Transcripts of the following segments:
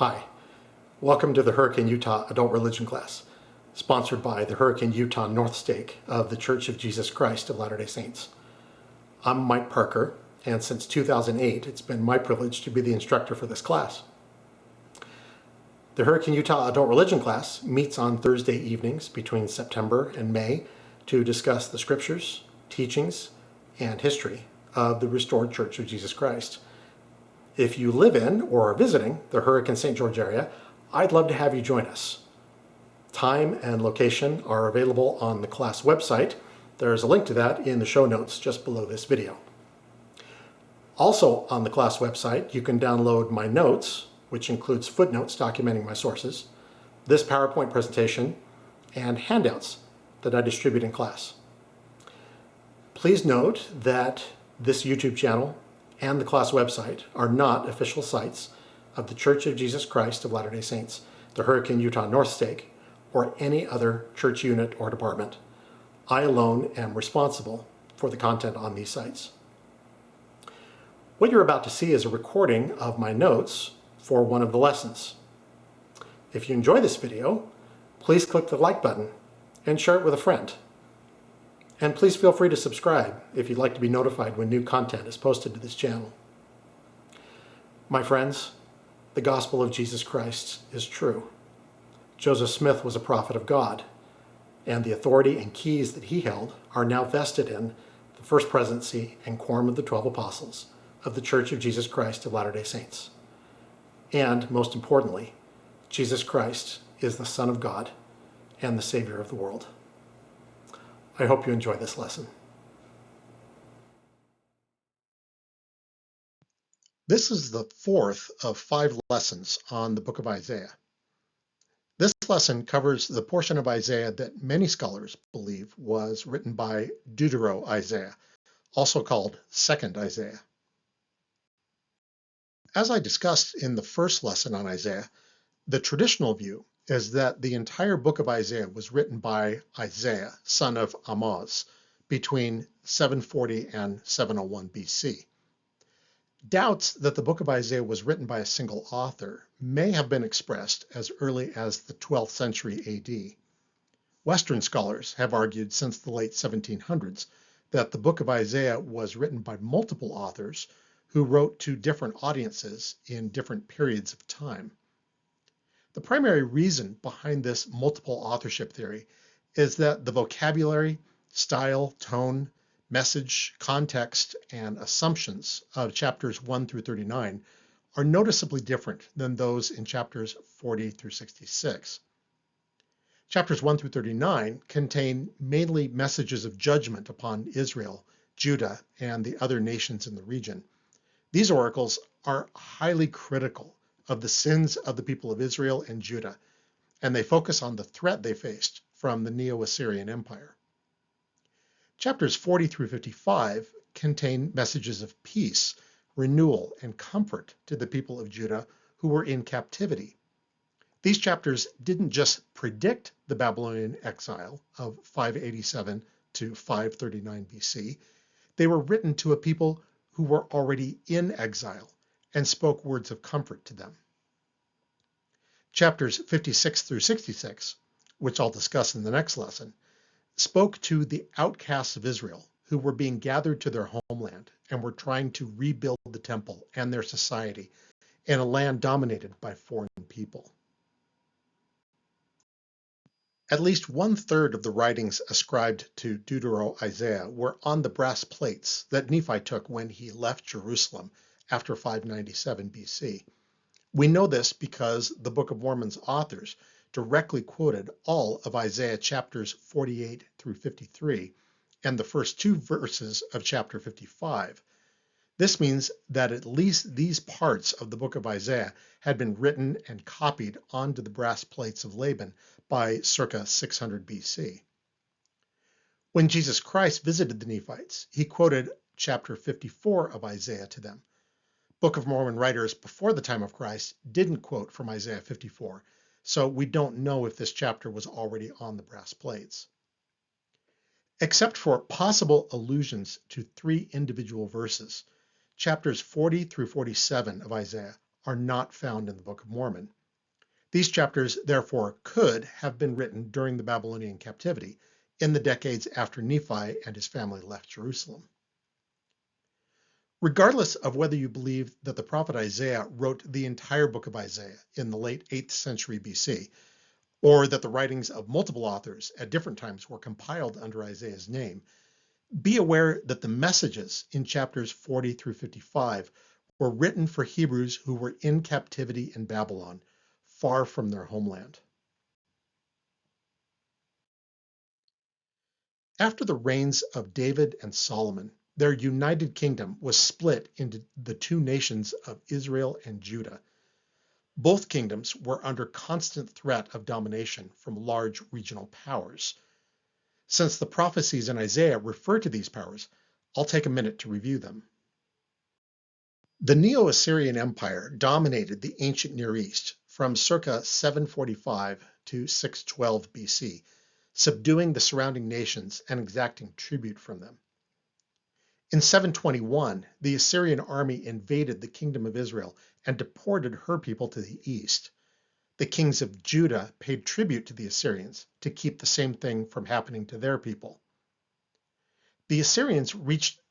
Hi, welcome to the Hurricane Utah Adult Religion class, sponsored by the Hurricane Utah North Stake of the Church of Jesus Christ of Latter-day Saints. I'm Mike Parker, and since 2008, it's been my privilege to be the instructor for this class. The Hurricane Utah Adult Religion class meets on Thursday evenings between September and May to discuss the scriptures, teachings, and history of the restored Church of Jesus Christ. If you live in or are visiting the Hurricane St. George area, I'd love to have you join us. Time and location are available on the class website. There's a link to that in the show notes just below this video. Also on the class website, you can download my notes, which includes footnotes documenting my sources, this PowerPoint presentation, and handouts that I distribute in class. Please note that this YouTube channel and the class website are not official sites of the Church of Jesus Christ of Latter-day Saints, the Hurricane Utah North Stake, or any other church unit or department. I alone am responsible for the content on these sites. What you're about to see is a recording of my notes for one of the lessons. If you enjoy this video, please click the like button and share it with a friend. And please feel free to subscribe if you'd like to be notified when new content is posted to this channel. My friends, the gospel of Jesus Christ is true. Joseph Smith was a prophet of God, and the authority and keys that he held are now vested in the First Presidency and Quorum of the 12 Apostles of the Church of Jesus Christ of Latter-day Saints. And most importantly, Jesus Christ is the Son of God and the Savior of the world. I hope you enjoy this lesson. This is the fourth of 5 lessons on the book of Isaiah. This lesson covers the portion of Isaiah that many scholars believe was written by Deutero-Isaiah, also called 2nd Isaiah. As I discussed in the first lesson on Isaiah, the traditional view is that the entire book of Isaiah was written by Isaiah, son of Amoz, between 740 and 701 BC. Doubts that the book of Isaiah was written by a single author may have been expressed as early as the 12th century AD. Western scholars have argued since the late 1700s that the book of Isaiah was written by multiple authors who wrote to different audiences in different periods of time. The primary reason behind this multiple authorship theory is that the vocabulary, style, tone, message, context, and assumptions of chapters 1 through 39 are noticeably different than those in chapters 40 through 66. Chapters 1 through 39 contain mainly messages of judgment upon Israel, Judah, and the other nations in the region. These oracles are highly critical of the sins of the people of Israel and Judah, and they focus on the threat they faced from the Neo-Assyrian Empire. Chapters 40 through 55 contain messages of peace, renewal, and comfort to the people of Judah who were in captivity. These chapters didn't just predict the Babylonian exile of 587 to 539 BC. They were written to a people who were already in exile and spoke words of comfort to them. Chapters 56 through 66, which I'll discuss in the next lesson, spoke to the outcasts of Israel who were being gathered to their homeland and were trying to rebuild the temple and their society in a land dominated by foreign people. At least 1/3 of the writings ascribed to Deutero-Isaiah were on the brass plates that Nephi took when he left Jerusalem after 597 BC. We know this because the Book of Mormon's authors directly quoted all of Isaiah chapters 48 through 53 and the first 2 verses of chapter 55. This means that at least these parts of the book of Isaiah had been written and copied onto the brass plates of Laban by circa 600 BC. When Jesus Christ visited the Nephites, he quoted chapter 54 of Isaiah to them. Book of Mormon writers before the time of Christ didn't quote from Isaiah 54, so we don't know if this chapter was already on the brass plates. Except for possible allusions to 3 individual verses, chapters 40 through 47 of Isaiah are not found in the Book of Mormon. These chapters, therefore, could have been written during the Babylonian captivity in the decades after Nephi and his family left Jerusalem. Regardless of whether you believe that the prophet Isaiah wrote the entire book of Isaiah in the late 8th century BC, or that the writings of multiple authors at different times were compiled under Isaiah's name, be aware that the messages in chapters 40 through 55 were written for Hebrews who were in captivity in Babylon, far from their homeland. After the reigns of David and Solomon, their united kingdom was split into the two nations of Israel and Judah. Both kingdoms were under constant threat of domination from large regional powers. Since the prophecies in Isaiah refer to these powers, I'll take a minute to review them. The Neo-Assyrian Empire dominated the ancient Near East from circa 745 to 612 BC, subduing the surrounding nations and exacting tribute from them. In 721, the Assyrian army invaded the kingdom of Israel and deported her people to the east. The kings of Judah paid tribute to the Assyrians to keep the same thing from happening to their people. The Assyrians reached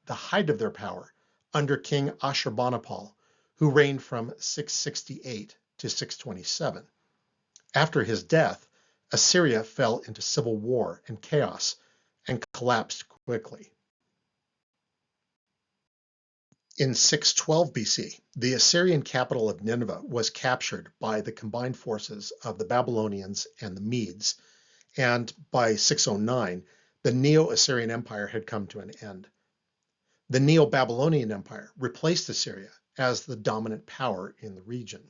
the height of their power under King Ashurbanipal, who reigned from 668 to 627. After his death, Assyria fell into civil war and chaos and collapsed quickly. In 612 BC, the Assyrian capital of Nineveh was captured by the combined forces of the Babylonians and the Medes, and by 609, the Neo-Assyrian Empire had come to an end. The Neo-Babylonian Empire replaced Assyria as the dominant power in the region.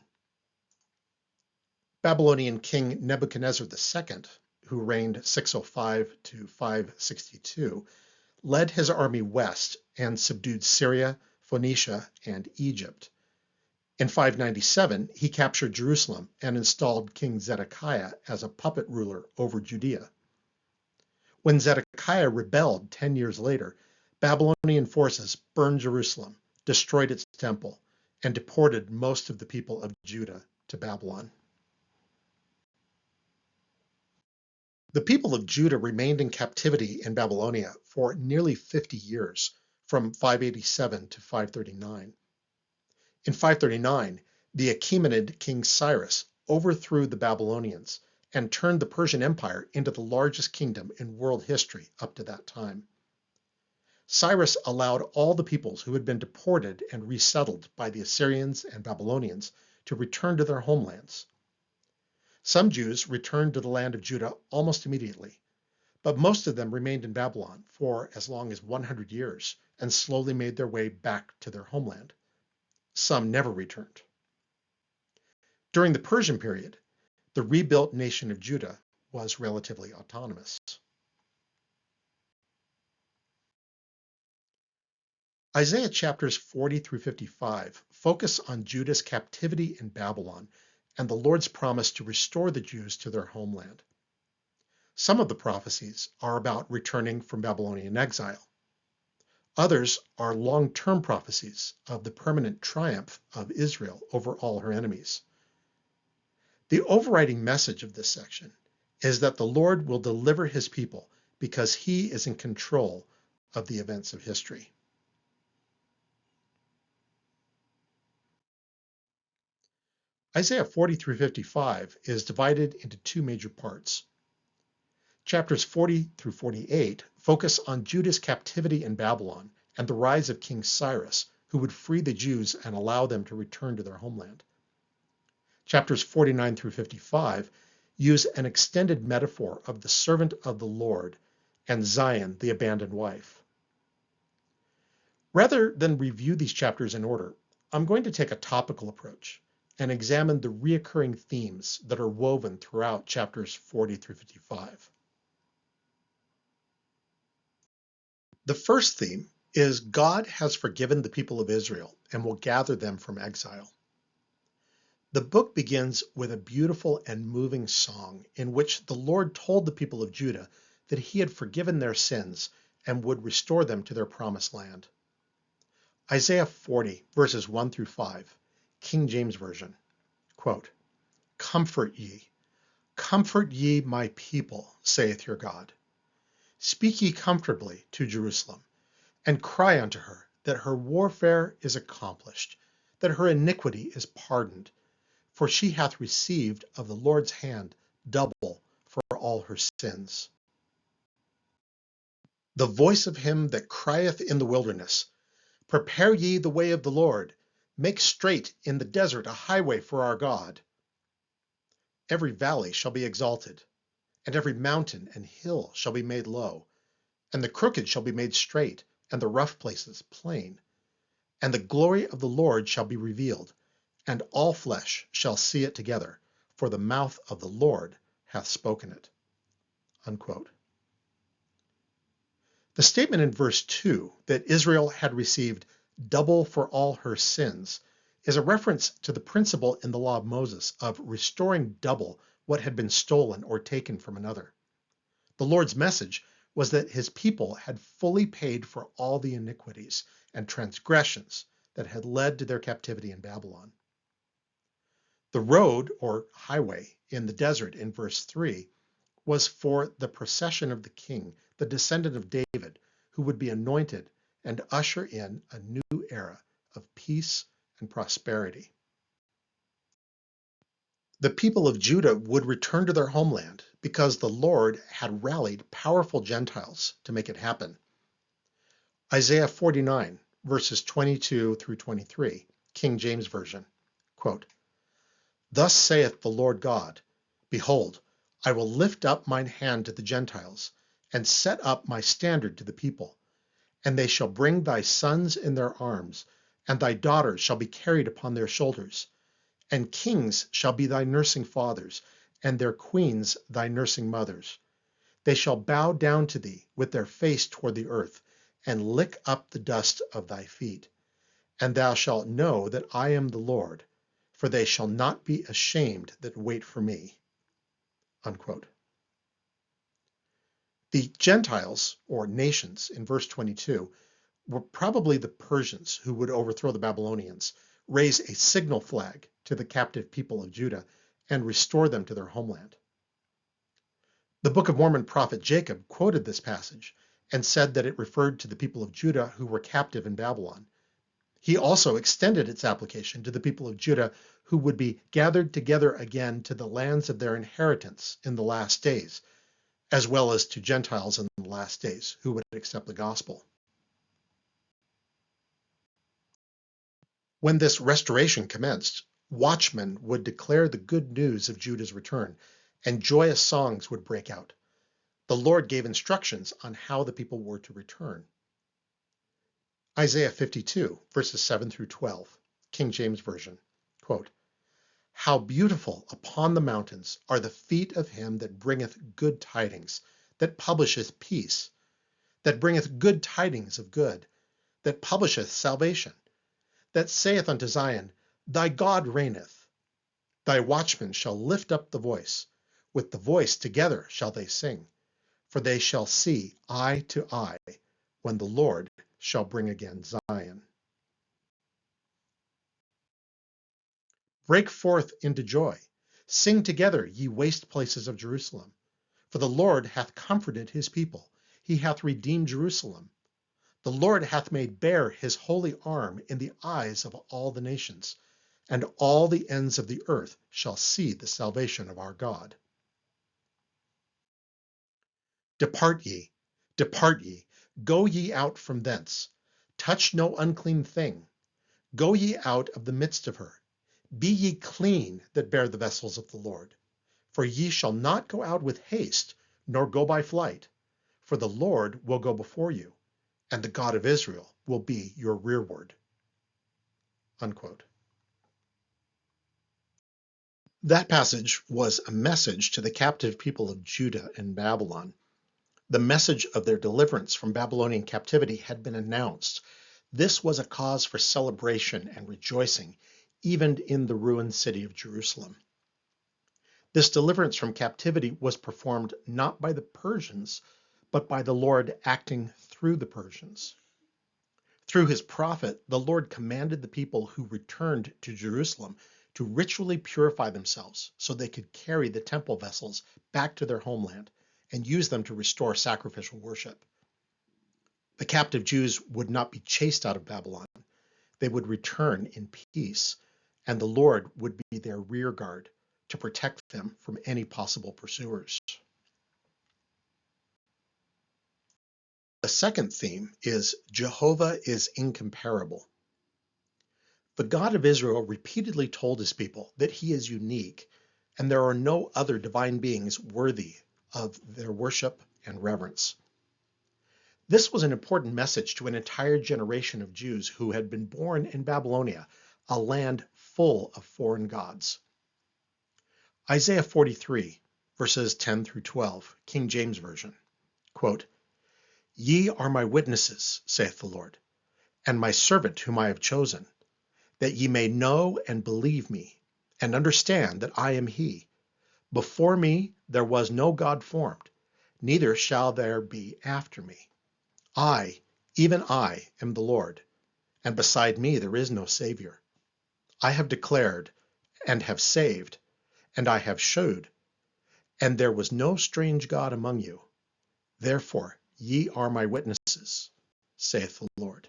Babylonian King Nebuchadnezzar II, who reigned 605 to 562, led his army west and subdued Syria, Phoenicia, and Egypt. In 597, he captured Jerusalem and installed King Zedekiah as a puppet ruler over Judea. When Zedekiah rebelled 10 years later, Babylonian forces burned Jerusalem, destroyed its temple, and deported most of the people of Judah to Babylon. The people of Judah remained in captivity in Babylonia for nearly 50 years, from 587 to 539. In 539, the Achaemenid king Cyrus overthrew the Babylonians and turned the Persian Empire into the largest kingdom in world history up to that time. Cyrus allowed all the peoples who had been deported and resettled by the Assyrians and Babylonians to return to their homelands. Some Jews returned to the land of Judah almost immediately, but most of them remained in Babylon for as long as 100 years and slowly made their way back to their homeland. Some never returned. During the Persian period, the rebuilt nation of Judah was relatively autonomous. Isaiah chapters 40 through 55 focus on Judah's captivity in Babylon and the Lord's promise to restore the Jews to their homeland. Some of the prophecies are about returning from Babylonian exile. Others are long-term prophecies of the permanent triumph of Israel over all her enemies. The overriding message of this section is that the Lord will deliver his people because he is in control of the events of history. Isaiah 40 through 55 is divided into two major parts. Chapters 40 through 48 focus on Judah's captivity in Babylon and the rise of King Cyrus, who would free the Jews and allow them to return to their homeland. Chapters 49 through 55 use an extended metaphor of the servant of the Lord and Zion, the abandoned wife. Rather than review these chapters in order, I'm going to take a topical approach and examine the recurring themes that are woven throughout chapters 40 through 55. The first theme is God has forgiven the people of Israel and will gather them from exile. The book begins with a beautiful and moving song in which the Lord told the people of Judah that he had forgiven their sins and would restore them to their promised land. Isaiah 40, verses 1 through 5, King James Version. Quote, comfort ye my people, saith your God. Speak ye comfortably to Jerusalem, and cry unto her that her warfare is accomplished, that her iniquity is pardoned, for she hath received of the Lord's hand double for all her sins. The voice of him that crieth in the wilderness, prepare ye the way of the Lord, make straight in the desert a highway for our God. Every valley shall be exalted, and every mountain and hill shall be made low, and the crooked shall be made straight, and the rough places plain. And the glory of the Lord shall be revealed, and all flesh shall see it together, for the mouth of the Lord hath spoken it. Unquote. The statement in verse 2 that Israel had received double for all her sins is a reference to the principle in the law of Moses of restoring double what had been stolen or taken from another. The Lord's message was that his people had fully paid for all the iniquities and transgressions that had led to their captivity in Babylon. The road or highway in the desert in verse 3 was for the procession of the king, the descendant of David, who would be anointed and usher in a new era of peace and prosperity. The people of Judah would return to their homeland because the Lord had rallied powerful Gentiles to make it happen. Isaiah 49, verses 22 through 23, King James Version, quote, thus saith the Lord God, behold, I will lift up mine hand to the Gentiles, and set up my standard to the people. And they shall bring thy sons in their arms, and thy daughters shall be carried upon their shoulders. And kings shall be thy nursing fathers, and their queens thy nursing mothers. They shall bow down to thee with their face toward the earth, and lick up the dust of thy feet. And thou shalt know that I am the Lord, for they shall not be ashamed that wait for me. Unquote. The Gentiles, or nations, in verse 22, were probably the Persians who would overthrow the Babylonians, raise a signal flag to the captive people of Judah, and restore them to their homeland. The Book of Mormon prophet Jacob quoted this passage and said that it referred to the people of Judah who were captive in Babylon. He also extended its application to the people of Judah who would be gathered together again to the lands of their inheritance in the last days, as well as to Gentiles in the last days who would accept the gospel. When this restoration commenced, watchmen would declare the good news of Judah's return, and joyous songs would break out. The Lord gave instructions on how the people were to return. Isaiah 52, verses 7 through 12, King James Version, quote, how beautiful upon the mountains are the feet of him that bringeth good tidings, that publisheth peace, that bringeth good tidings of good, that publisheth salvation, that saith unto Zion, thy God reigneth. Thy watchmen shall lift up the voice, with the voice together shall they sing, for they shall see eye to eye, when the Lord shall bring again Zion. Break forth into joy. Sing together, ye waste places of Jerusalem. For the Lord hath comforted his people. He hath redeemed Jerusalem. The Lord hath made bare his holy arm in the eyes of all the nations, and all the ends of the earth shall see the salvation of our God. Depart ye, go ye out from thence. Touch no unclean thing. Go ye out of the midst of her. Be ye clean that bear the vessels of the Lord. For ye shall not go out with haste, nor go by flight. For the Lord will go before you, and the God of Israel will be your rearward. Unquote. That passage was a message to the captive people of Judah and Babylon. The message of their deliverance from Babylonian captivity had been announced. This was a cause for celebration and rejoicing, even in the ruined city of Jerusalem. This deliverance from captivity was performed not by the Persians, but by the Lord acting through the Persians. Through his prophet, the Lord commanded the people who returned to Jerusalem to ritually purify themselves so they could carry the temple vessels back to their homeland and use them to restore sacrificial worship. The captive Jews would not be chased out of Babylon. They would return in peace, and the Lord would be their rear guard to protect them from any possible pursuers. The second theme is Jehovah is incomparable. The God of Israel repeatedly told his people that he is unique, and there are no other divine beings worthy of their worship and reverence. This was an important message to an entire generation of Jews who had been born in Babylonia, a land full of foreign gods. Isaiah 43, verses 10 through 12, King James Version, quote, "Ye are my witnesses, saith the Lord, and my servant whom I have chosen, that ye may know and believe me, and understand that I am he. Before me there was no God formed, neither shall there be after me. I, even I, am the Lord, and beside me there is no Savior. I have declared, and have saved, and I have shewed, and there was no strange God among you. Therefore ye are my witnesses, saith the Lord."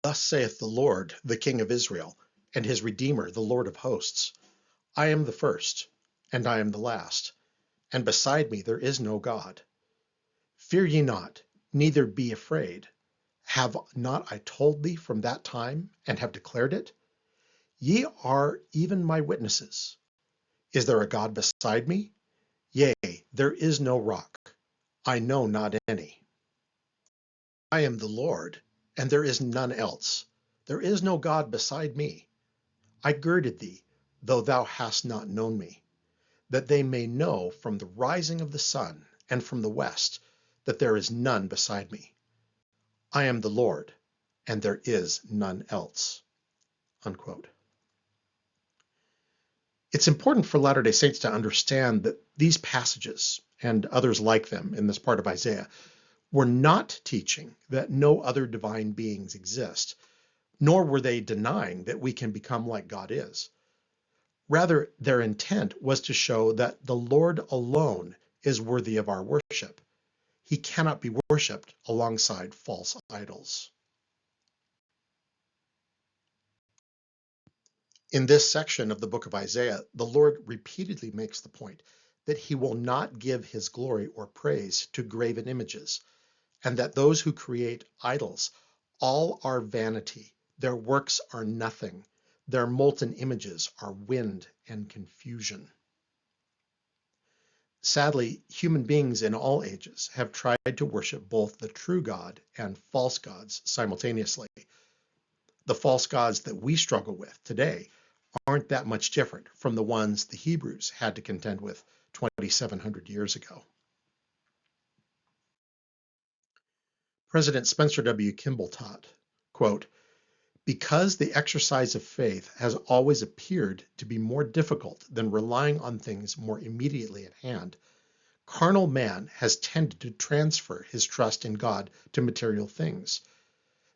Thus saith the Lord, the King of Israel, and his Redeemer, the Lord of hosts, I am the first, and I am the last, and beside me there is no God. Fear ye not, neither be afraid. Have not I told thee from that time, and have declared it? Ye are even my witnesses. Is there a God beside me? Yea, there is no rock. I know not any. I am the Lord, and there is none else. There is no God beside me. I girded thee, though thou hast not known me, that they may know from the rising of the sun and from the west that there is none beside me. I am the Lord, and there is none else. Unquote. It's important for Latter-day Saints to understand that these passages, and others like them in this part of Isaiah, were not teaching that no other divine beings exist, nor were they denying that we can become like God is. Rather, their intent was to show that the Lord alone is worthy of our worship. He cannot be worshipped alongside false idols. In this section of the book of Isaiah, the Lord repeatedly makes the point that he will not give his glory or praise to graven images, and that those who create idols all are vanity. Their works are nothing. Their molten images are wind and confusion. Sadly, human beings in all ages have tried to worship both the true God and false gods simultaneously. The false gods that we struggle with today aren't that much different from the ones the Hebrews had to contend with 2,700 years ago. President Spencer W. Kimball taught, quote, "Because the exercise of faith has always appeared to be more difficult than relying on things more immediately at hand, carnal man has tended to transfer his trust in God to material things.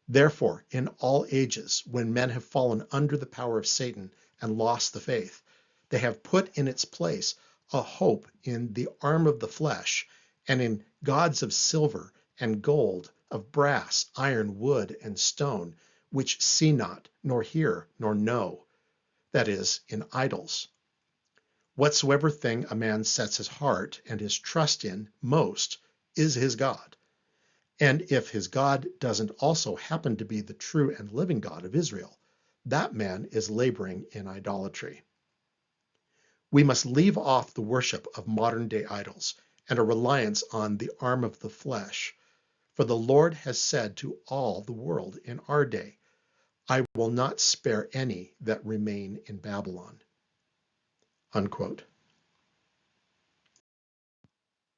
Therefore, in all ages, when men have fallen under the power of Satan and lost the faith, they have put in its place a hope in the arm of the flesh and in gods of silver and gold, of brass, iron, wood, and stone, which see not, nor hear, nor know, that is, in idols. Whatsoever thing a man sets his heart and his trust in most is his God. And if his God doesn't also happen to be the true and living God of Israel, that man is laboring in idolatry." We must leave off the worship of modern-day idols and a reliance on the arm of the flesh, for the Lord has said to all the world in our day, "I will not spare any that remain in Babylon." Unquote.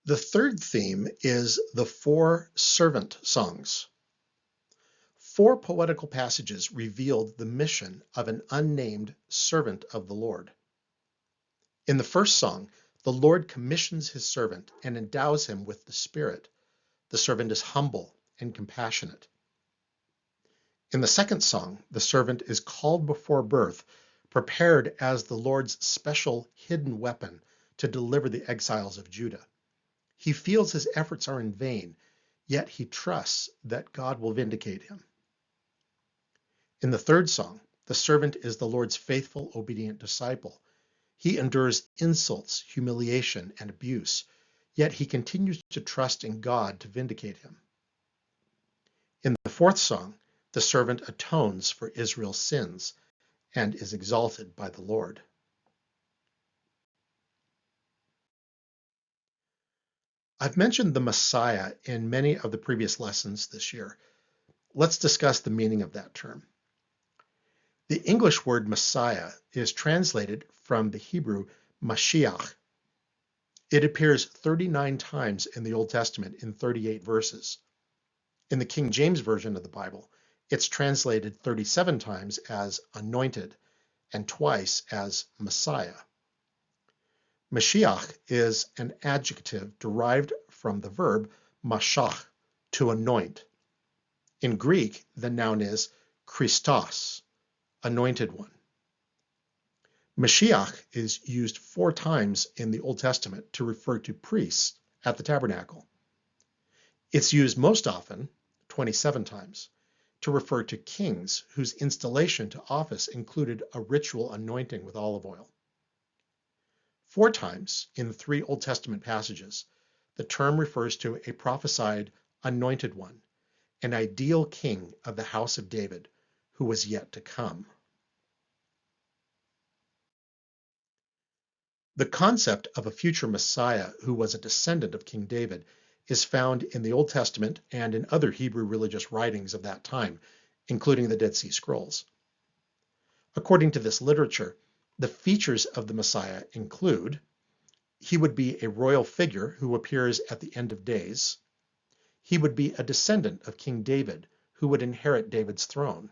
The third theme is the four servant songs. Four poetical passages revealed the mission of an unnamed servant of the Lord. In the first song, the Lord commissions his servant and endows him with the Spirit. The servant is humble and compassionate. In the second song, the servant is called before birth, prepared as the Lord's special hidden weapon to deliver the exiles of Judah. He feels his efforts are in vain, yet he trusts that God will vindicate him. In the third song, the servant is the Lord's faithful, obedient disciple. He endures insults, humiliation, and abuse, yet he continues to trust in God to vindicate him. In the fourth song, the servant atones for Israel's sins and is exalted by the Lord. I've mentioned the Messiah in many of the previous lessons this year. Let's discuss the meaning of that term. The English word Messiah is translated from the Hebrew Mashiach. It appears 39 times in the Old Testament in 38 verses. In the King James Version of the Bible, it's translated 37 times as anointed and twice as Messiah. Mashiach is an adjective derived from the verb mashach, to anoint. In Greek, the noun is Christos, anointed one. Mashiach is used 4 times in the Old Testament to refer to priests at the tabernacle. It's used most often, 27 times, to refer to kings whose installation to office included a ritual anointing with olive oil. 4 times in the 3 Old Testament passages, the term refers to a prophesied anointed one, an ideal king of the house of David who was yet to come. The concept of a future Messiah who was a descendant of King David is found in the Old Testament and in other Hebrew religious writings of that time, including the Dead Sea Scrolls. According to this literature, the features of the Messiah include: he would be a royal figure who appears at the end of days. He would be a descendant of King David who would inherit David's throne.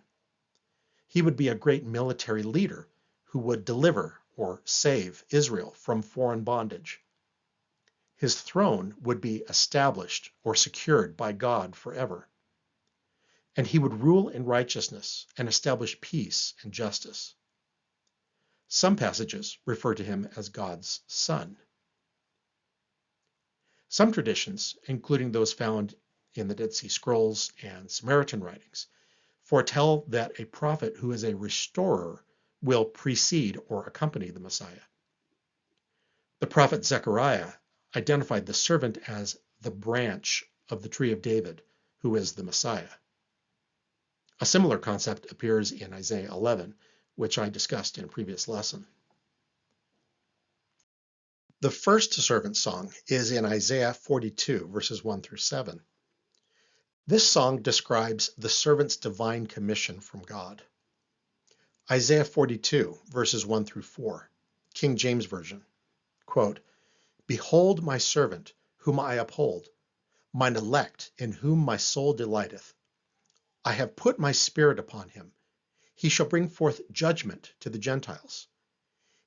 He would be a great military leader who would deliver or save Israel from foreign bondage. His throne would be established or secured by God forever. And he would rule in righteousness and establish peace and justice. Some passages refer to him as God's son. Some traditions, including those found in the Dead Sea Scrolls and Samaritan writings, foretell that a prophet who is a restorer will precede or accompany the Messiah. The prophet Zechariah identified the servant as the branch of the tree of David, who is the Messiah. A similar concept appears in Isaiah 11, which I discussed in a previous lesson. The first servant song is in Isaiah 42, verses 1 through 7. This song describes the servant's divine commission from God. Isaiah 42, verses 1 through 4, King James Version, quote, "Behold my servant, whom I uphold, mine elect, in whom my soul delighteth. I have put my spirit upon him. He shall bring forth judgment to the Gentiles.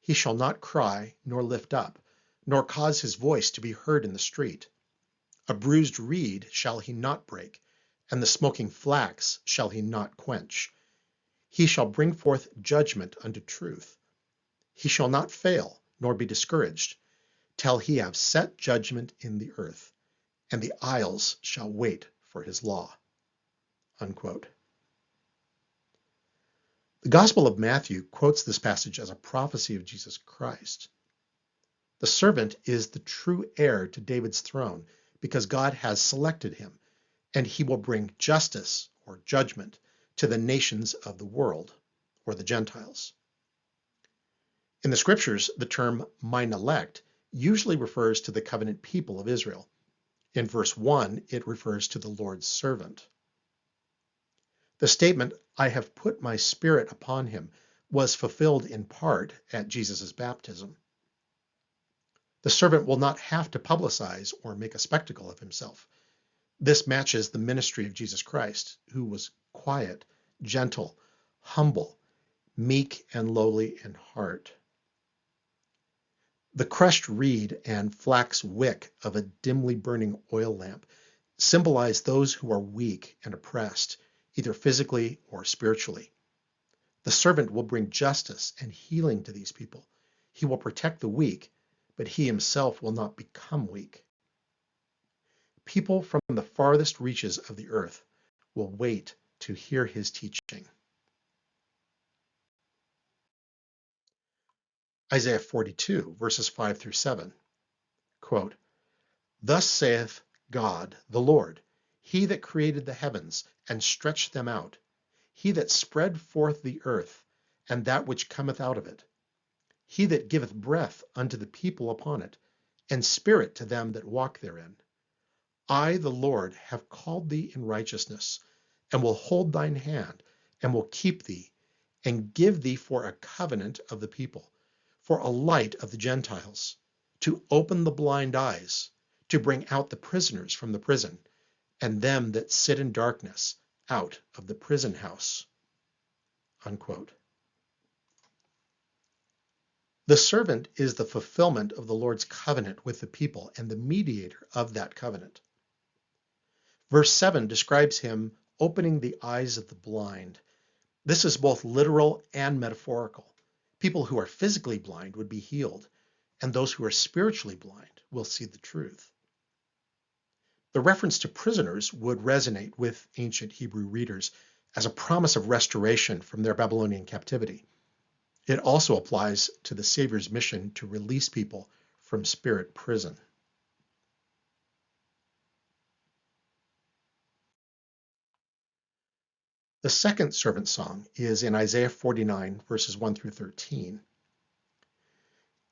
He shall not cry, nor lift up, nor cause his voice to be heard in the street. A bruised reed shall he not break, and the smoking flax shall he not quench. He shall bring forth judgment unto truth. He shall not fail, nor be discouraged, till he have set judgment in the earth, and the isles shall wait for his law." Unquote. The Gospel of Matthew quotes this passage as a prophecy of Jesus Christ. The servant is the true heir to David's throne because God has selected him, and he will bring justice or judgment to the nations of the world, or the Gentiles. In the scriptures, the term mine elect usually refers to the covenant people of Israel. In verse 1, it refers to the Lord's servant. The statement, "I have put my spirit upon him," was fulfilled in part at Jesus' baptism. The servant will not have to publicize or make a spectacle of himself. This matches the ministry of Jesus Christ, who was quiet, gentle, humble, meek, and lowly in heart. The crushed reed and flax wick of a dimly burning oil lamp symbolize those who are weak and oppressed, either physically or spiritually. The servant will bring justice and healing to these people. He will protect the weak, but he himself will not become weak. People from the farthest reaches of the earth will wait to hear his teaching. Isaiah 42, verses 5 through 7. Quote, "Thus saith God the Lord, he that created the heavens and stretched them out, he that spread forth the earth and that which cometh out of it, he that giveth breath unto the people upon it, and spirit to them that walk therein. I, the Lord, have called thee in righteousness, and will hold thine hand, and will keep thee, and give thee for a covenant of the people, for a light of the Gentiles, to open the blind eyes, to bring out the prisoners from the prison, and them that sit in darkness out of the prison house." Unquote. The servant is the fulfillment of the Lord's covenant with the people and the mediator of that covenant. Verse 7 describes him opening the eyes of the blind. This is both literal and metaphorical. People who are physically blind would be healed, and those who are spiritually blind will see the truth. The reference to prisoners would resonate with ancient Hebrew readers as a promise of restoration from their Babylonian captivity. It also applies to the Savior's mission to release people from spirit prison. The second servant song is in Isaiah 49, verses 1 through 13.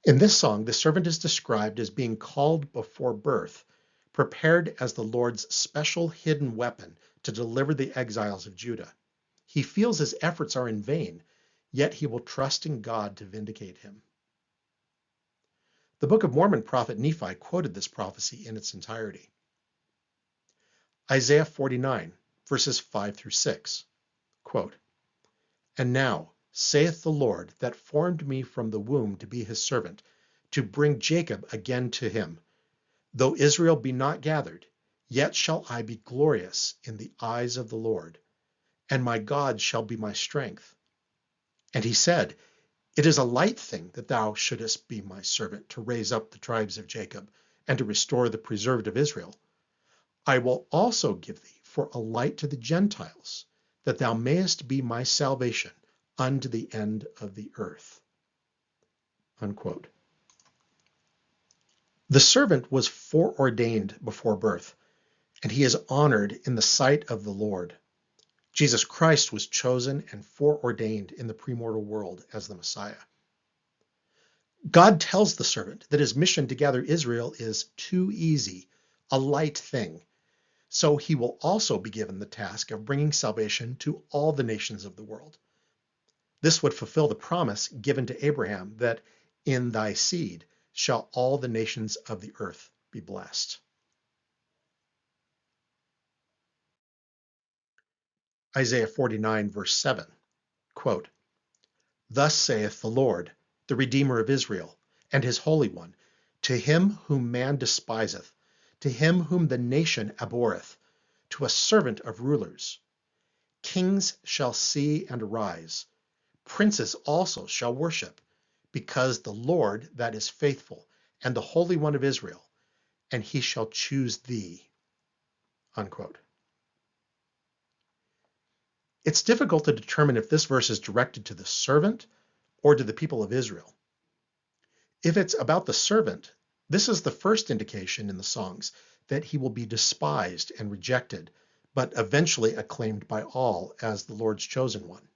In this song, the servant is described as being called before birth, prepared as the Lord's special hidden weapon to deliver the exiles of Judah. He feels his efforts are in vain, yet he will trust in God to vindicate him. The Book of Mormon prophet Nephi quoted this prophecy in its entirety. Isaiah 49, verses 5 through 6. Quote, "And now, saith the Lord, that formed me from the womb to be his servant, to bring Jacob again to him. Though Israel be not gathered, yet shall I be glorious in the eyes of the Lord, and my God shall be my strength. And he said, It is a light thing that thou shouldest be my servant to raise up the tribes of Jacob, and to restore the preserved of Israel. I will also give thee for a light to the Gentiles, that thou mayest be my salvation unto the end of the earth." Unquote. The servant was foreordained before birth, and he is honored in the sight of the Lord. Jesus Christ was chosen and foreordained in the premortal world as the Messiah. God tells the servant that his mission to gather Israel is too easy, a light thing. So he will also be given the task of bringing salvation to all the nations of the world. This would fulfill the promise given to Abraham that in thy seed shall all the nations of the earth be blessed. Isaiah 49, verse 7, quote, "Thus saith the Lord, the Redeemer of Israel, and his Holy One, to him whom man despiseth, to him whom the nation abhorreth, to a servant of rulers. Kings shall see and arise, princes also shall worship, because the Lord that is faithful, and the Holy One of Israel, and he shall choose thee." Unquote. It's difficult to determine if this verse is directed to the servant or to the people of Israel. If it's about the servant, this is the first indication in the songs that he will be despised and rejected, but eventually acclaimed by all as the Lord's chosen one.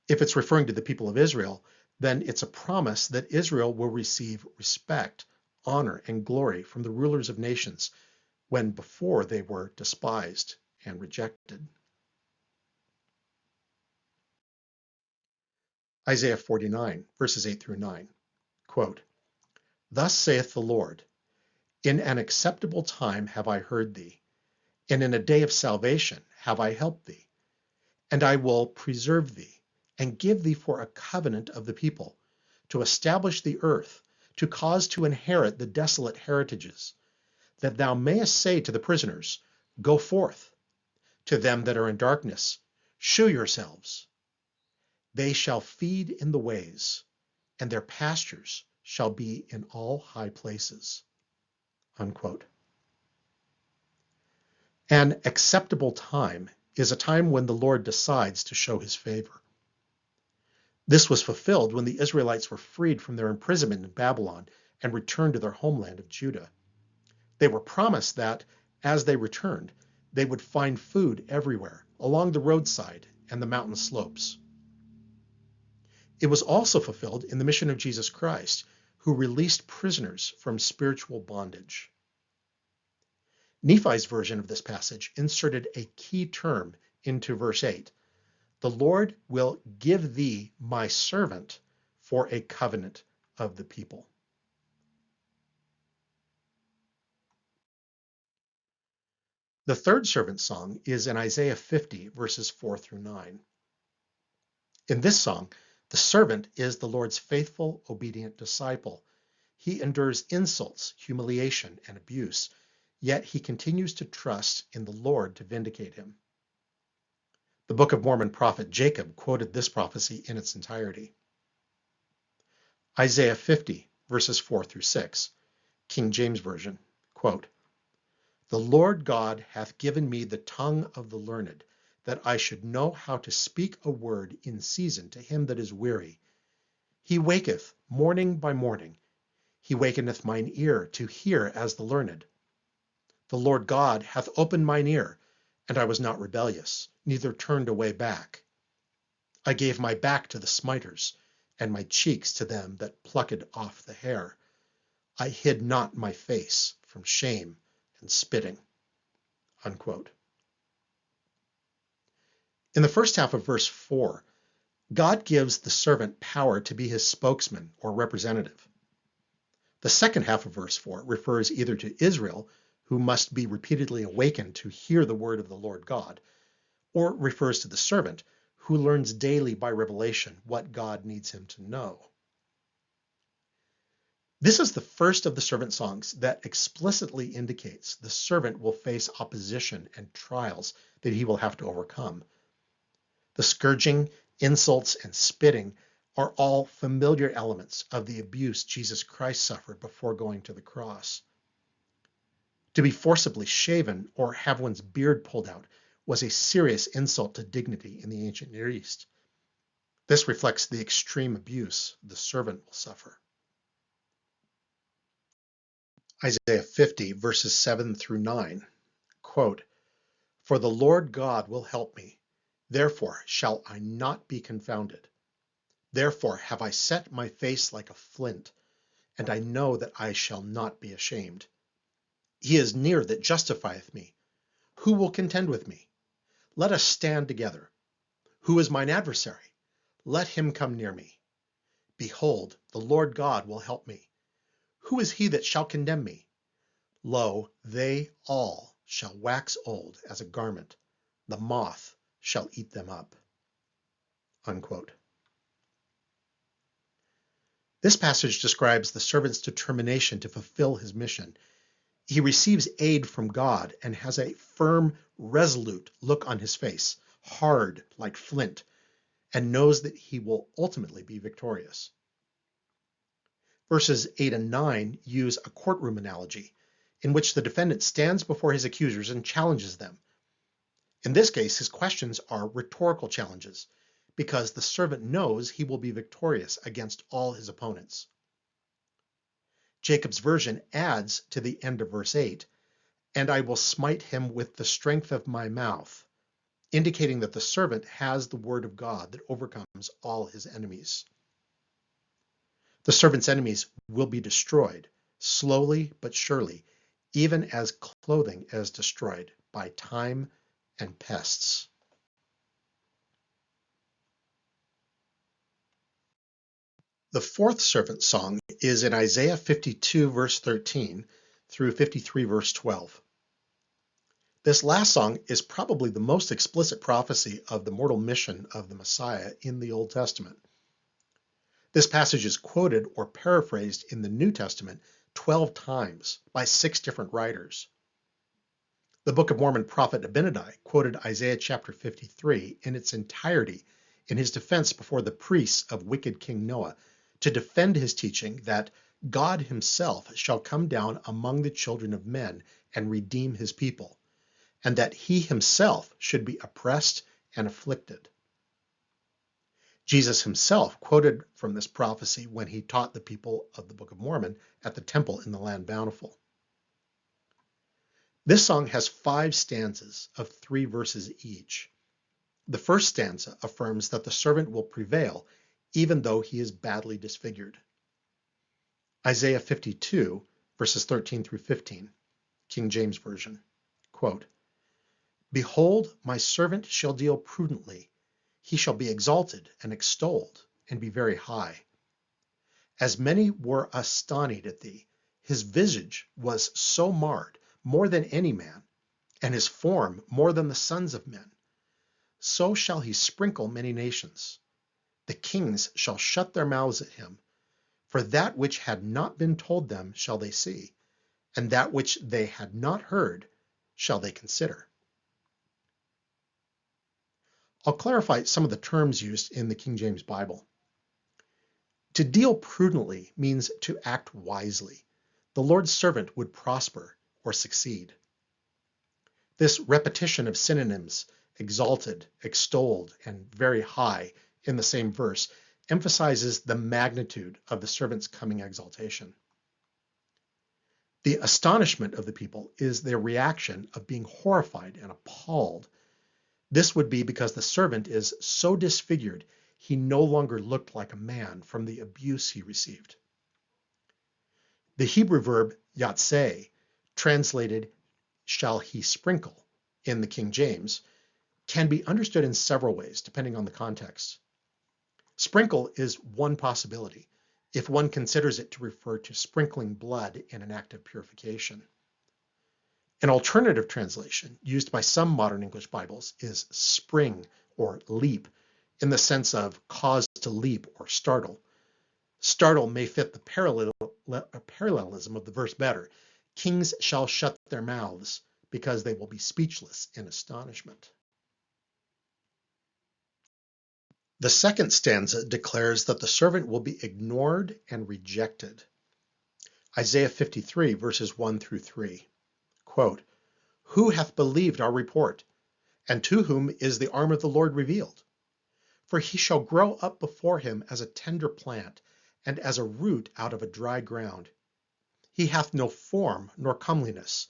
If it's referring to the people of Israel, then it's a promise that Israel will receive respect, honor, and glory from the rulers of nations when before they were despised and rejected. Isaiah 49, verses 8 through 9, quote, "Thus saith the Lord, In an acceptable time have I heard thee, and in a day of salvation have I helped thee. And I will preserve thee, and give thee for a covenant of the people, to establish the earth, to cause to inherit the desolate heritages, that thou mayest say to the prisoners, Go forth. To them that are in darkness, shew yourselves. They shall feed in the ways, and their pastures shall be in all high places. Unquote. An acceptable time is a time when the Lord decides to show his favor. This was fulfilled when the Israelites were freed from their imprisonment in Babylon and returned to their homeland of Judah. They were promised that, as they returned, they would find food everywhere, along the roadside and the mountain slopes. It was also fulfilled in the mission of Jesus Christ, who released prisoners from spiritual bondage. Nephi's version of this passage inserted a key term into verse 8. The Lord will give thee my servant for a covenant of the people. The third servant song is in Isaiah 50, verses 4 through 9. In this song, the servant is the Lord's faithful, obedient disciple. He endures insults, humiliation, and abuse, yet he continues to trust in the Lord to vindicate him. The Book of Mormon prophet Jacob quoted this prophecy in its entirety. Isaiah 50, verses 4 through 6, King James Version, quote, The Lord God hath given me the tongue of the learned, that I should know how to speak a word in season to him that is weary. He waketh morning by morning. He wakeneth mine ear to hear as the learned. The Lord God hath opened mine ear, and I was not rebellious, neither turned away back. I gave my back to the smiters, and my cheeks to them that plucked off the hair. I hid not my face from shame and spitting. Unquote. In the first half of verse 4, God gives the servant power to be his spokesman or representative. The second half of verse 4 refers either to Israel, who must be repeatedly awakened to hear the word of the Lord God, or refers to the servant, who learns daily by revelation what God needs him to know. This is the first of the servant songs that explicitly indicates the servant will face opposition and trials that he will have to overcome. The scourging, insults, and spitting are all familiar elements of the abuse Jesus Christ suffered before going to the cross. To be forcibly shaven or have one's beard pulled out was a serious insult to dignity in the ancient Near East. This reflects the extreme abuse the servant will suffer. Isaiah 50, verses 7 through 9, quote, For the Lord God will help me, therefore shall I not be confounded. Therefore have I set my face like a flint, and I know that I shall not be ashamed. He is near that justifieth me. Who will contend with me? Let us stand together. Who is mine adversary? Let him come near me. Behold, the Lord God will help me. Who is he that shall condemn me? Lo, they all shall wax old as a garment. The moth shall eat them up. Unquote. This passage describes the servant's determination to fulfill his mission. He receives aid from God and has a firm, resolute look on his face, hard like flint, and knows that he will ultimately be victorious. Verses 8 and 9 use a courtroom analogy in which the defendant stands before his accusers and challenges them. In this case, his questions are rhetorical challenges because the servant knows he will be victorious against all his opponents. Jacob's version adds to the end of verse 8, and I will smite him with the strength of my mouth, indicating that the servant has the word of God that overcomes all his enemies. The servant's enemies will be destroyed, slowly but surely, even as clothing is destroyed by time and pests. The fourth servant song is in Isaiah 52, verse 13 through 53, verse 12. This last song is probably the most explicit prophecy of the mortal mission of the Messiah in the Old Testament. This passage is quoted or paraphrased in the New Testament 12 times by 6 different writers. The Book of Mormon prophet Abinadi quoted Isaiah chapter 53 in its entirety in his defense before the priests of wicked King Noah to defend his teaching that God himself shall come down among the children of men and redeem his people, and that he himself should be oppressed and afflicted. Jesus himself quoted from this prophecy when he taught the people of the Book of Mormon at the temple in the land bountiful. This song has 5 stanzas of 3 verses each. The first stanza affirms that the servant will prevail even though he is badly disfigured. Isaiah 52, verses 13 through 15, King James Version, quote, "Behold, my servant shall deal prudently. He shall be exalted and extolled, and be very high. As many were astonied at thee, his visage was so marred, more than any man, and his form more than the sons of men. So shall he sprinkle many nations. The kings shall shut their mouths at him. For that which had not been told them shall they see, and that which they had not heard shall they consider." I'll clarify some of the terms used in the King James Bible. To deal prudently means to act wisely. The Lord's servant would prosper or succeed. This repetition of synonyms, exalted, extolled, and very high, in the same verse, emphasizes the magnitude of the servant's coming exaltation. The astonishment of the people is their reaction of being horrified and appalled. This would be because the servant is so disfigured he no longer looked like a man from the abuse he received. The Hebrew verb yatseh, translated shall he sprinkle in the King James, can be understood in several ways depending on the context. Sprinkle is one possibility, if one considers it to refer to sprinkling blood in an act of purification. An alternative translation used by some modern English Bibles is spring or leap, in the sense of cause to leap or startle. Startle may fit the parallelism of the verse better. Kings shall shut their mouths because they will be speechless in astonishment. The second stanza declares that the servant will be ignored and rejected. Isaiah 53, verses 1 through 3, quote, "Who hath believed our report? And to whom is the arm of the Lord revealed? For he shall grow up before him as a tender plant, and as a root out of a dry ground. He hath no form nor comeliness,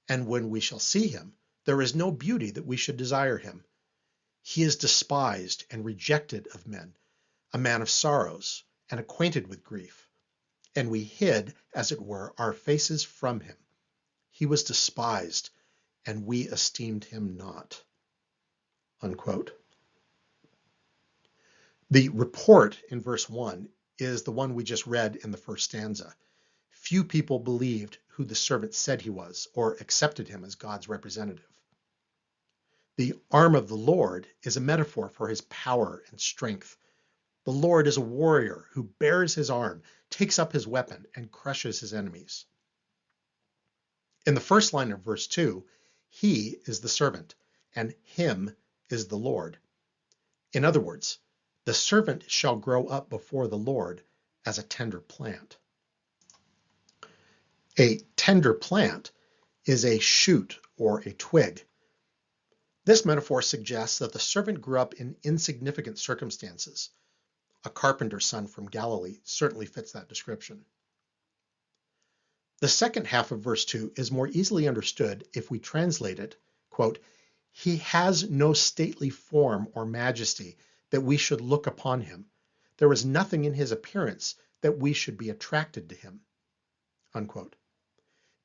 and when we shall see him, there is no beauty that we should desire him. He is despised and rejected of men, a man of sorrows, and acquainted with grief. And we hid, as it were, our faces from him. He was despised, and we esteemed him not." Unquote. The report in verse 1 is the one we just read in the first stanza. Few people believed who the servant said he was, or accepted him as God's representative. The arm of the Lord is a metaphor for his power and strength. The Lord is a warrior who bears his arm, takes up his weapon, and crushes his enemies. In the first line of verse 2, he is the servant, and him is the Lord. In other words, the servant shall grow up before the Lord as a tender plant. A tender plant is a shoot or a twig. This metaphor suggests that the servant grew up in insignificant circumstances. A carpenter's son from Galilee certainly fits that description. The second half of verse 2 is more easily understood if we translate it, quote, "He has no stately form or majesty that we should look upon him. There is nothing in his appearance that we should be attracted to him." Unquote.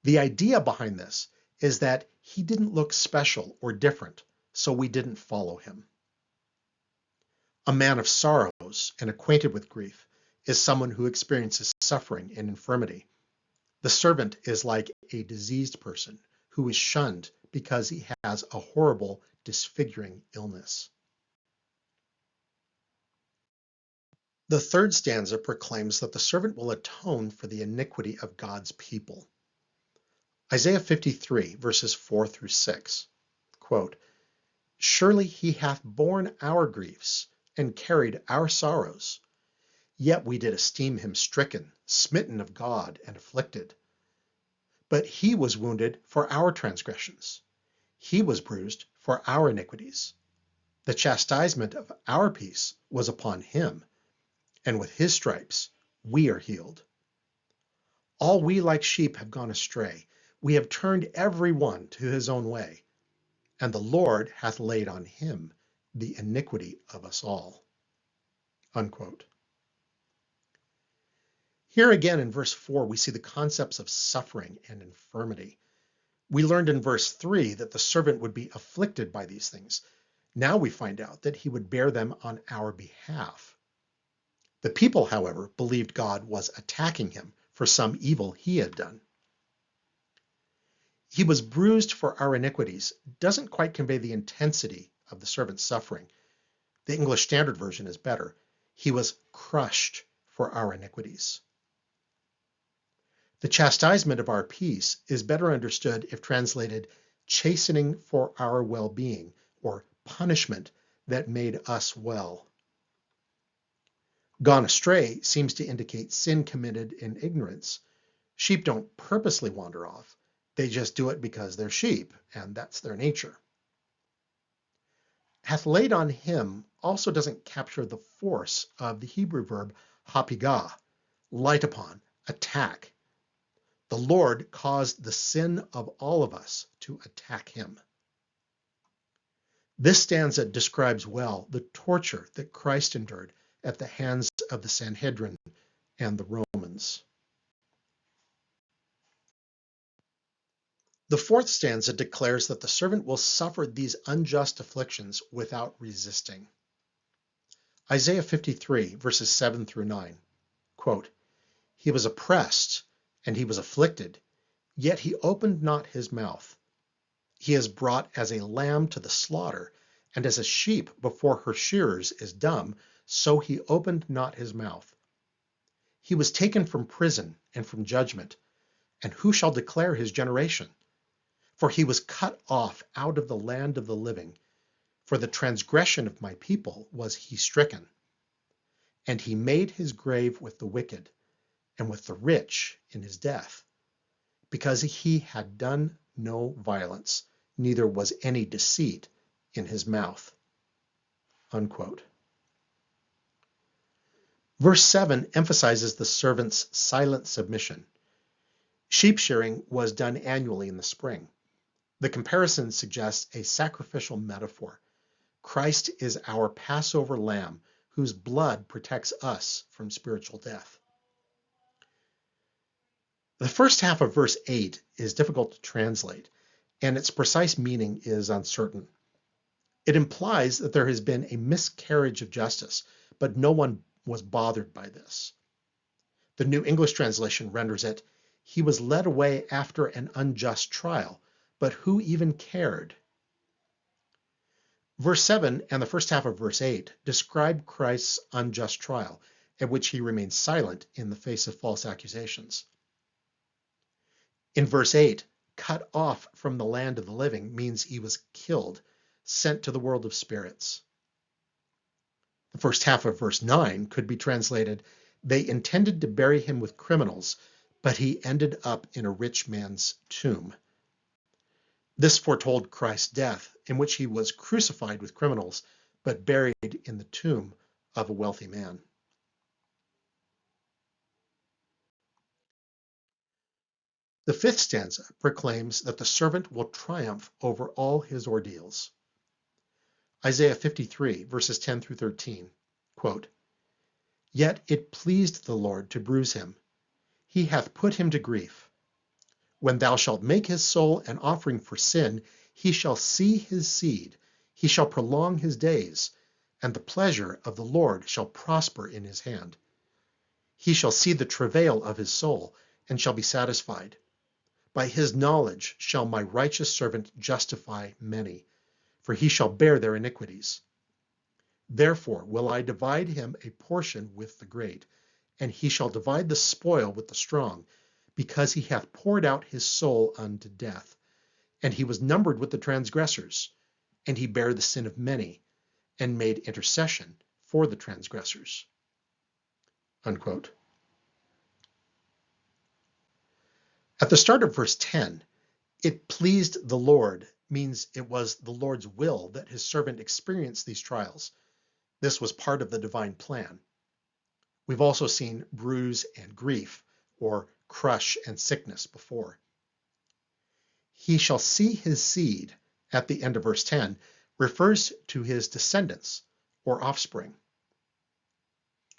The idea behind this is that he didn't look special or different, so we didn't follow him. A man of sorrows and acquainted with grief is someone who experiences suffering and infirmity. The servant is like a diseased person who is shunned because he has a horrible, disfiguring illness. The third stanza proclaims that the servant will atone for the iniquity of God's people. Isaiah 53, verses 4 through 6, quote, "Surely he hath borne our griefs and carried our sorrows. Yet we did esteem him stricken, smitten of God, and afflicted. But he was wounded for our transgressions. He was bruised for our iniquities. The chastisement of our peace was upon him, and with his stripes we are healed. All we like sheep have gone astray. We have turned every one to his own way, and the Lord hath laid on him the iniquity of us all." Unquote. Here again in verse 4, we see the concepts of suffering and infirmity. We learned in verse 3 that the servant would be afflicted by these things. Now we find out that he would bear them on our behalf. The people, however, believed God was attacking him for some evil he had done. He was bruised for our iniquities doesn't quite convey the intensity of the servant's suffering. The English Standard Version is better. He was crushed for our iniquities. The chastisement of our peace is better understood if translated chastening for our well-being, or punishment that made us well. Gone astray seems to indicate sin committed in ignorance. Sheep don't purposely wander off. They just do it because they're sheep, and that's their nature. Hath laid on him also doesn't capture the force of the Hebrew verb hapigah, light upon, attack. The Lord caused the sin of all of us to attack him. This stanza describes well the torture that Christ endured at the hands of the Sanhedrin and the Romans. The fourth stanza declares that the servant will suffer these unjust afflictions without resisting. Isaiah 53, verses 7 through 9, quote, "He was oppressed and he was afflicted, yet he opened not his mouth. He is brought as a lamb to the slaughter, and as a sheep before her shearers is dumb, so he opened not his mouth. He was taken from prison and from judgment, and who shall declare his generation? For he was cut off out of the land of the living. For the transgression of my people was he stricken. And he made his grave with the wicked, and with the rich in his death, because he had done no violence, neither was any deceit in his mouth." Unquote. Verse 7 emphasizes the servant's silent submission. Sheep shearing was done annually in the spring. The comparison suggests a sacrificial metaphor. Christ is our Passover lamb, whose blood protects us from spiritual death. The first half of verse 8 is difficult to translate, and its precise meaning is uncertain. It implies that there has been a miscarriage of justice, but no one was bothered by this. The New English translation renders it, "He was led away after an unjust trial, but who even cared?" Verse 7 and the first half of verse 8 describe Christ's unjust trial, at which he remains silent in the face of false accusations. In verse 8, cut off from the land of the living means he was killed, sent to the world of spirits. The first half of verse 9 could be translated, "They intended to bury him with criminals, but he ended up in a rich man's tomb." This foretold Christ's death, in which he was crucified with criminals, but buried in the tomb of a wealthy man. The fifth stanza proclaims that the servant will triumph over all his ordeals. Isaiah 53, verses 10 through 13, quote, "Yet it pleased the Lord to bruise him. He hath put him to grief. When thou shalt make his soul an offering for sin, he shall see his seed, he shall prolong his days, and the pleasure of the Lord shall prosper in his hand. He shall see the travail of his soul, and shall be satisfied. By his knowledge shall my righteous servant justify many, for he shall bear their iniquities. Therefore will I divide him a portion with the great, and he shall divide the spoil with the strong, because he hath poured out his soul unto death. And he was numbered with the transgressors, and he bare the sin of many, and made intercession for the transgressors." Unquote. At the start of verse 10, "It pleased the Lord" means it was the Lord's will that his servant experience these trials. This was part of the divine plan. We've also seen bruise and grief, or crush and sickness before. "He shall see his seed" at the end of verse 10 refers to his descendants or offspring.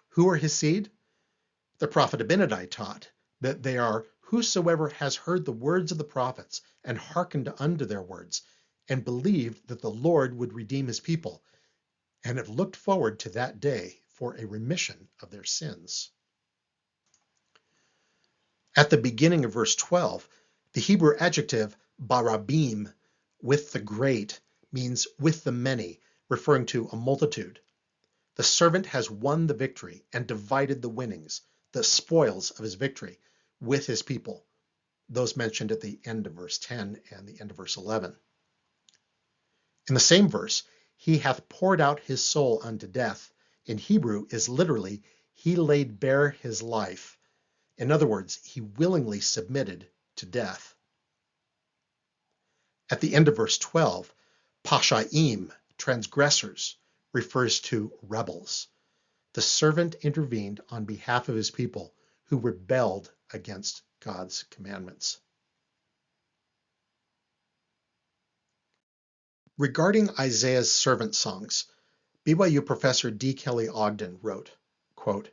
Who are his seed? The prophet Abinadi taught that they are whosoever has heard the words of the prophets and hearkened unto their words, and believed that the Lord would redeem his people, and have looked forward to that day for a remission of their sins. At the beginning of verse 12, the Hebrew adjective barabim, with the great, means with the many, referring to a multitude. The servant has won the victory and divided the winnings, the spoils of his victory, with his people, those mentioned at the end of verse 10 and the end of verse 11. In the same verse, "he hath poured out his soul unto death," in Hebrew is literally, "he laid bare his life." In other words, he willingly submitted to death. At the end of verse 12, "pashaim," transgressors, refers to rebels. The servant intervened on behalf of his people who rebelled against God's commandments. Regarding Isaiah's servant songs, BYU professor D. Kelly Ogden wrote, quote,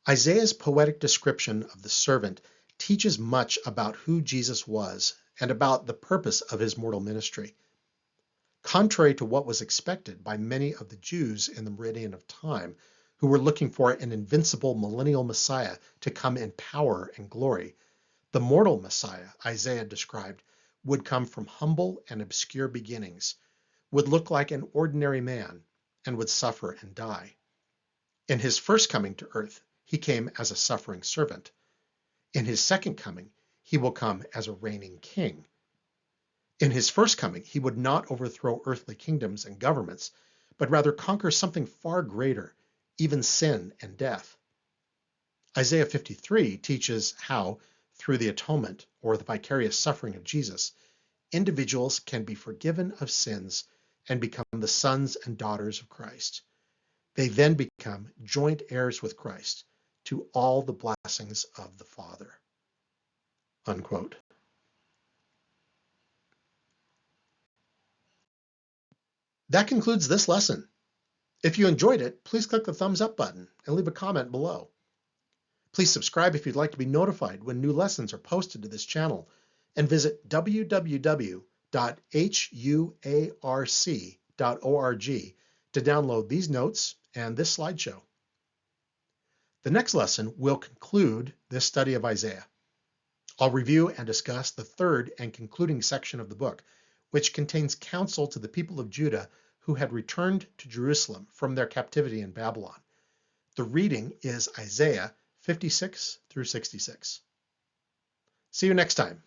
"Isaiah's poetic description of the servant teaches much about who Jesus was and about the purpose of his mortal ministry. Contrary to what was expected by many of the Jews in the meridian of time, who were looking for an invincible millennial Messiah to come in power and glory, the mortal Messiah Isaiah described would come from humble and obscure beginnings, would look like an ordinary man, and would suffer and die. In his first coming to earth, he came as a suffering servant. In his second coming, he will come as a reigning king. In his first coming, he would not overthrow earthly kingdoms and governments, but rather conquer something far greater, even sin and death. Isaiah 53 teaches how, through the atonement or the vicarious suffering of Jesus, individuals can be forgiven of sins and become the sons and daughters of Christ. They then become joint heirs with Christ to all the blessings of the Father." Unquote. That concludes this lesson. If you enjoyed it, please click the thumbs up button and leave a comment below. Please subscribe if you'd like to be notified when new lessons are posted to this channel, and visit www.huarc.org to download these notes and this slideshow. The next lesson will conclude this study of Isaiah. I'll review and discuss the third and concluding section of the book, which contains counsel to the people of Judah who had returned to Jerusalem from their captivity in Babylon. The reading is Isaiah 56 through 66. See you next time.